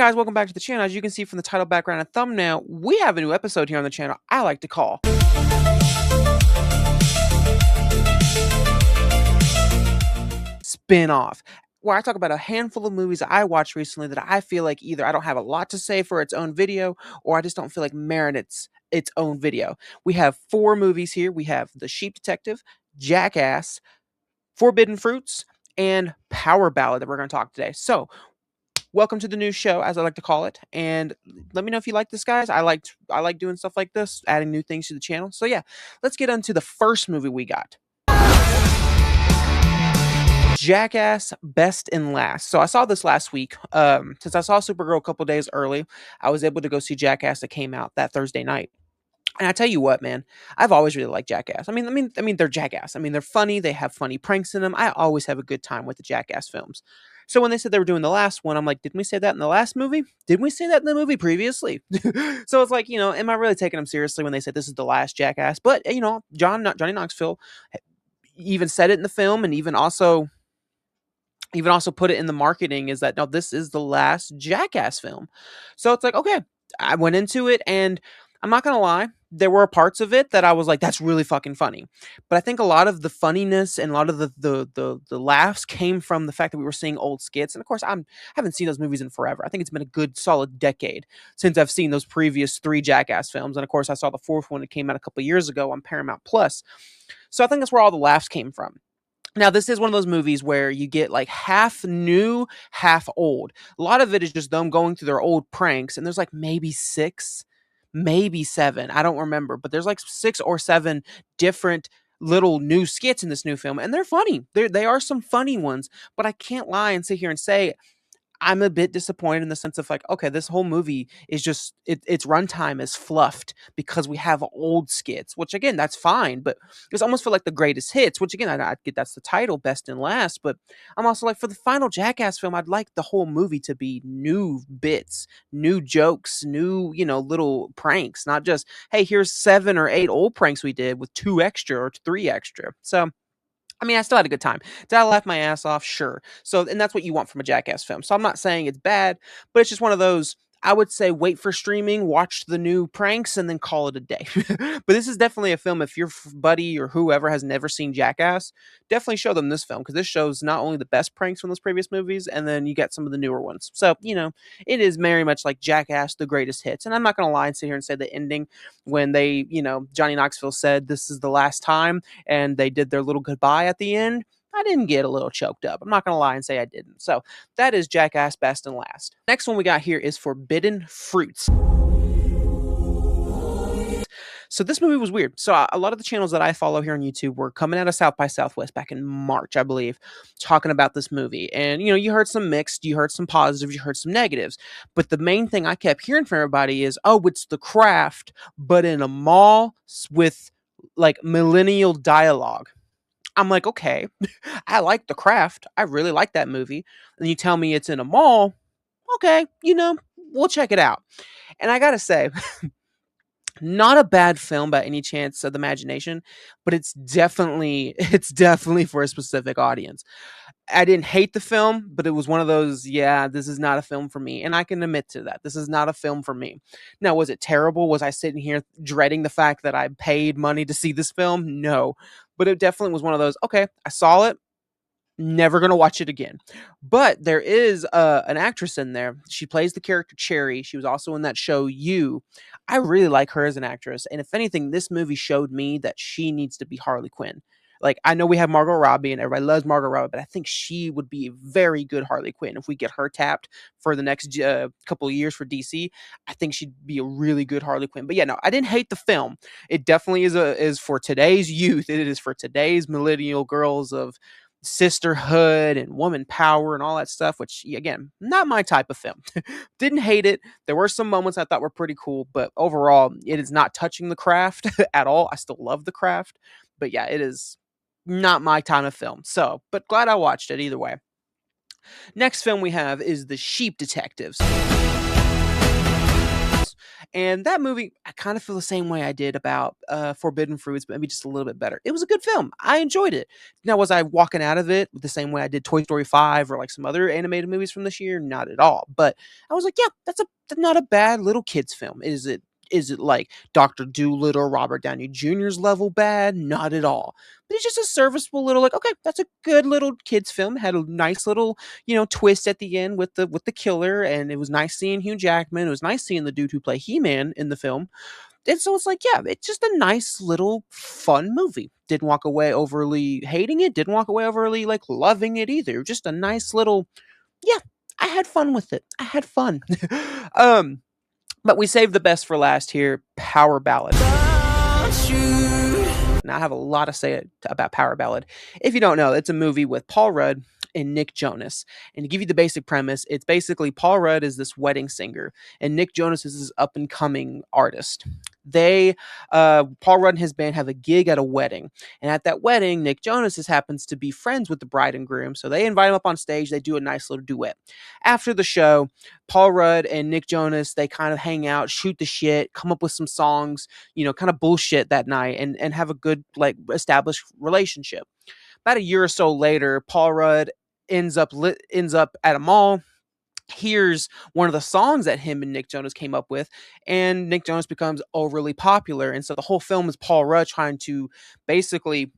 guys, welcome back to the channel. As you can see from the title, background, and thumbnail, we have a new episode here on the channel I like to call Spinoff, where I talk about a handful of movies I watched recently that I feel like either I don't have a lot to say for its own video, or I just don't feel like merits its own video. We have 4 movies here. We have The Sheep Detective, Jackass, Forbiddenfruits, and Powerballad that we're going to talk today. So, welcome to the new show, as I like to call it, and let me know if you like this, guys. I like doing stuff like this, adding new things to the channel. So yeah, let's get into the first movie we got. Jackass Best and Last. So I saw this last week. Since I saw Supergirl a couple days early, I was able to go see Jackass that came out that Thursday night. And I tell you what, man, I've always really liked Jackass. I mean, they're Jackass. I mean, they're funny. They have funny pranks in them. I always have a good time with the Jackass films. So when they said they were doing the last one, I'm like, didn't we say that in the last movie? Didn't we say that in the movie previously? So it's like, am I really taking them seriously when they said this is the last Jackass? But, Johnny Knoxville even said it in the film, and even also put it in the marketing, is that, no, this is the last Jackass film. So it's like, okay, I went into it, and I'm not going to lie, there were parts of it that I was like, that's really fucking funny. But I think a lot of the funniness and a lot of the laughs came from the fact that we were seeing old skits. And of course, I haven't seen those movies in forever. I think it's been a good solid decade since I've seen those previous 3 Jackass films. And of course, I saw the 4th one that came out a couple years ago on Paramount Plus. So I think that's where all the laughs came from. Now, this is one of those movies where you get like half new, half old. A lot of it is just them going through their old pranks, and there's like maybe 6, maybe 7, I don't remember, but there's like 6 or 7 different little new skits in this new film, and they're funny. They are some funny ones, but I can't lie and sit here and say I'm a bit disappointed in the sense of like, okay, this whole movie is just its runtime is fluffed because we have old skits, which again, that's fine, but it's almost for like the greatest hits, which again, I get that's the title, best and last, but I'm also like, for the final Jackass film, I'd like the whole movie to be new bits, new jokes, new, little pranks, not just, hey, here's 7 or 8 old pranks we did with 2 extra or 3 extra. So I mean, I still had a good time. Did I laugh my ass off? Sure. So, and that's what you want from a Jackass film. So I'm not saying it's bad, but it's just one of those, I would say, wait for streaming, watch the new pranks, and then call it a day. But this is definitely a film, if your buddy or whoever has never seen Jackass, definitely show them this film, because this shows not only the best pranks from those previous movies, and then you get some of the newer ones. So, it is very much like Jackass, the greatest hits. And I'm not going to lie and sit here and say the ending when they, Johnny Knoxville said this is the last time, and they did their little goodbye at the end, I didn't get a little choked up. I'm not going to lie and say I didn't. So that is Jackass Best and Last. Next one we got here is Forbidden Fruits. So this movie was weird. So a lot of the channels that I follow here on YouTube were coming out of South by Southwest back in March, I believe, talking about this movie. And, you heard some mixed, you heard some positives, you heard some negatives. But the main thing I kept hearing from everybody is, oh, it's The Craft, but in a mall with like millennial dialogue. I'm like, okay, I like The Craft. I really like that movie. And you tell me it's in a mall. Okay, we'll check it out. And I gotta say, not a bad film by any chance of the imagination, but it's definitely for a specific audience. I didn't hate the film, but it was one of those, yeah, this is not a film for me. And I can admit to that. This is not a film for me. Now, was it terrible? Was I sitting here dreading the fact that I paid money to see this film? No. But it definitely was one of those, okay, I saw it, never going to watch it again. But there is an actress in there. She plays the character Cherry. She was also in that show, You. I really like her as an actress. And if anything, this movie showed me that she needs to be Harley Quinn. Like, I know we have Margot Robbie and everybody loves Margot Robbie, but I think she would be a very good Harley Quinn. If we get her tapped for the next couple of years for DC, I think she'd be a really good Harley Quinn. But yeah, no, I didn't hate the film. It definitely is for today's youth. It is for today's millennial girls of sisterhood and woman power and all that stuff, which, again, not my type of film. Didn't hate it. There were some moments I thought were pretty cool, but overall, it is not touching The Craft at all. I still love The Craft, but yeah, it is not my kind of film. So, but glad I watched it either way. Next film we have is The Sheep Detectives. Girls. And that movie, I kind of feel the same way I did about Forbidden Fruits, but maybe just a little bit better. It was a good film. I enjoyed it. Now, was I walking out of it the same way I did Toy Story 5 or like some other animated movies from this year? Not at all. But I was like, yeah, that's not a bad little kids film. Is it like Dr. Doolittle, Robert Downey Jr.'s level bad? Not at all. But it's just a serviceable little, like, okay, that's a good little kids film. Had a nice little, twist at the end with the killer, and it was nice seeing Hugh Jackman. It was nice seeing the dude who played He-Man in the film. And so it's like, yeah, it's just a nice little fun movie. Didn't walk away overly hating it, didn't walk away overly like loving it either. Just a nice little, yeah, I had fun with it. I had fun. um but we saved the best for last here. Power Ballad. Now I have a lot to say about Power Ballad. If you don't know, it's a movie with Paul Rudd and Nick Jonas. And to give you the basic premise, it's basically Paul Rudd is this wedding singer, and Nick Jonas is this up and coming artist. Paul Rudd and his band have a gig at a wedding, and at that wedding, Nick Jonas happens to be friends with the bride and groom, so they invite him up on stage. They do a nice little duet. After the show, Paul Rudd and Nick Jonas, they kind of hang out, shoot the shit, come up with some songs, kind of bullshit that night, and have a good like established relationship. About a year or so later, Paul Rudd ends up at a mall, hears one of the songs that him and Nick Jonas came up with, and Nick Jonas becomes overly popular. And so the whole film is Paul Rudd trying to basically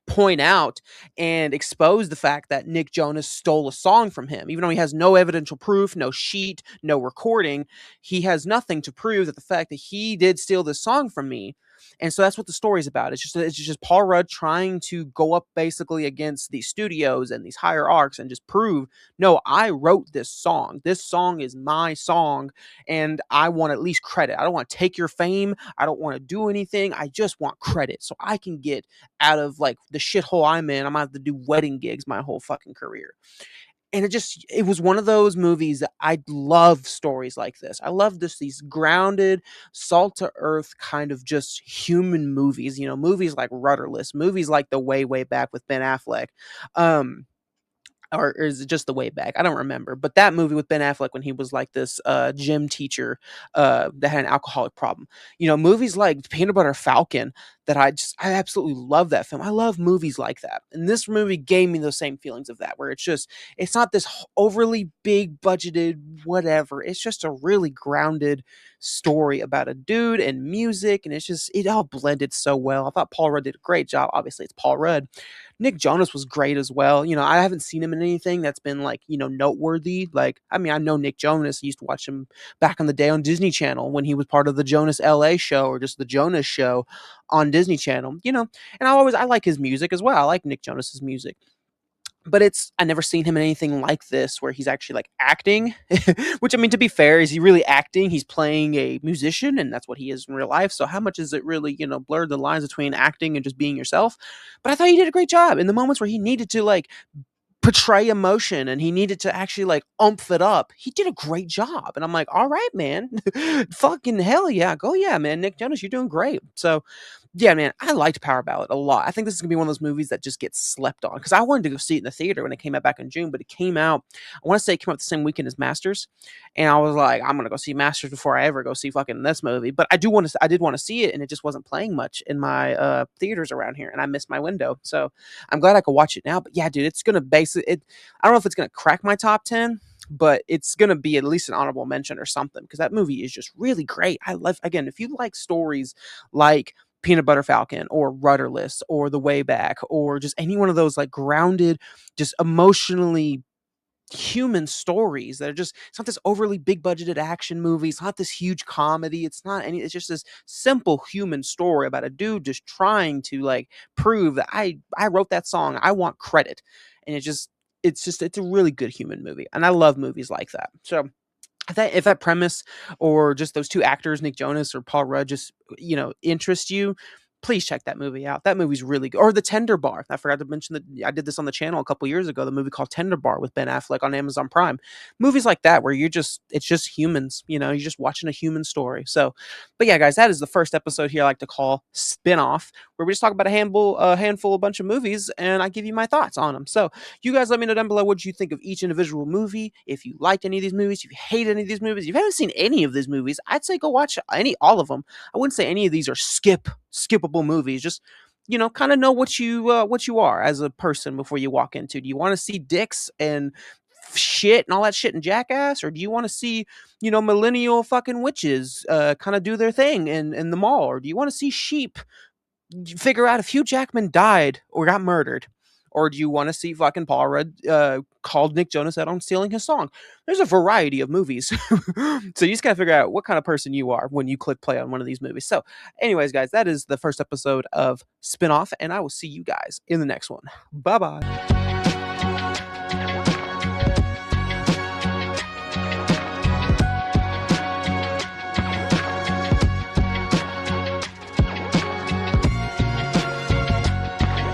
point out and expose the fact that Nick Jonas stole a song from him. Even though he has no evidential proof, no sheet, no recording, he has nothing to prove that the fact that he did steal this song from me. And so that's what the story's about. It's just Paul Rudd trying to go up basically against these studios and these hierarchs and just prove, no, I wrote this song. This song is my song, and I want at least credit. I don't want to take your fame. I don't want to do anything. I just want credit so I can get out of like the shithole I'm in. I'm gonna have to do wedding gigs my whole fucking career. And it was one of those movies that I love stories like this. I love these grounded, salt to earth kind of just human movies, movies like Rudderless, movies like The Way Back with Ben Affleck. Or is it just The Way Back? I don't remember. But that movie with Ben Affleck when he was like this gym teacher that had an alcoholic problem. Movies like Peanut Butter Falcon that I absolutely love that film. I love movies like that. And this movie gave me those same feelings of that, where it's not this overly big budgeted whatever. It's just a really grounded story about a dude and music. And it all blended so well. I thought Paul Rudd did a great job. Obviously, it's Paul Rudd. Nick Jonas was great as well. I haven't seen him in anything that's been like, noteworthy. Like, I mean, I know Nick Jonas. I used to watch him back in the day on Disney Channel when he was part of the Jonas LA show or just the Jonas show on Disney Channel, and I like his music as well. I like Nick Jonas's music. But I never seen him in anything like this where he's actually like acting, which I mean, to be fair, is he really acting? He's playing a musician and that's what he is in real life. So how much is it really, blurred the lines between acting and just being yourself? But I thought he did a great job in the moments where he needed to like portray emotion and he needed to actually like oomph it up. He did a great job. And I'm like, all right, man, fucking hell yeah. Go yeah, man. Nick Jonas, you're doing great. So yeah, man, I liked Power Ballad a lot. I think this is gonna be one of those movies that just gets slept on because I wanted to go see it in the theater when it came out back in June, but it came out. I want to say it came out the same weekend as Masters, and I was like, I'm gonna go see Masters before I ever go see fucking this movie. But I did want to see it, and it just wasn't playing much in my theaters around here, and I missed my window. So I'm glad I could watch it now. But yeah, dude, it's gonna basically it. I don't know if it's gonna crack my top 10. But it's going to be at least an honorable mention or something because that movie is just really great. I love, again, if you like stories like Peanut Butter Falcon or Rudderless or The Way Back or just any one of those like grounded, just emotionally human stories that are just, it's not this overly big budgeted action movie. It's not this huge comedy. It's just this simple human story about a dude just trying to like prove that I wrote that song. I want credit. And it's a really good human movie. And I love movies like that. So if that premise or just those two actors, Nick Jonas or Paul Rudd, just, interest you, please check that movie out. That movie's really good. Or The Tender Bar. I forgot to mention that I did this on the channel a couple years ago. The movie called Tender Bar with Ben Affleck on Amazon Prime. Movies like that where it's just humans. You're just watching a human story. So, but yeah, guys, that is the first episode here I like to call spinoff, where we just talk about a bunch of movies, and I give you my thoughts on them. So, you guys let me know down below what you think of each individual movie. If you liked any of these movies, if you hate any of these movies, if you haven't seen any of these movies, I'd say go watch all of them. I wouldn't say any of these are skippable movies. Just kind of know what you are as a person before you walk into. Do you want to see dicks and shit and all that shit in Jackass, or do you want to see millennial fucking witches kind of do their thing in the mall, or do you want to see sheep figure out if Hugh Jackman died or got murdered? Or do you want to see fucking Paul Rudd called Nick Jonas out on stealing his song? There's a variety of movies. So you just gotta figure out what kind of person you are when you click play on one of these movies. So, anyways, guys, that is the first episode of Spinoff, and I will see you guys in the next one. Bye bye.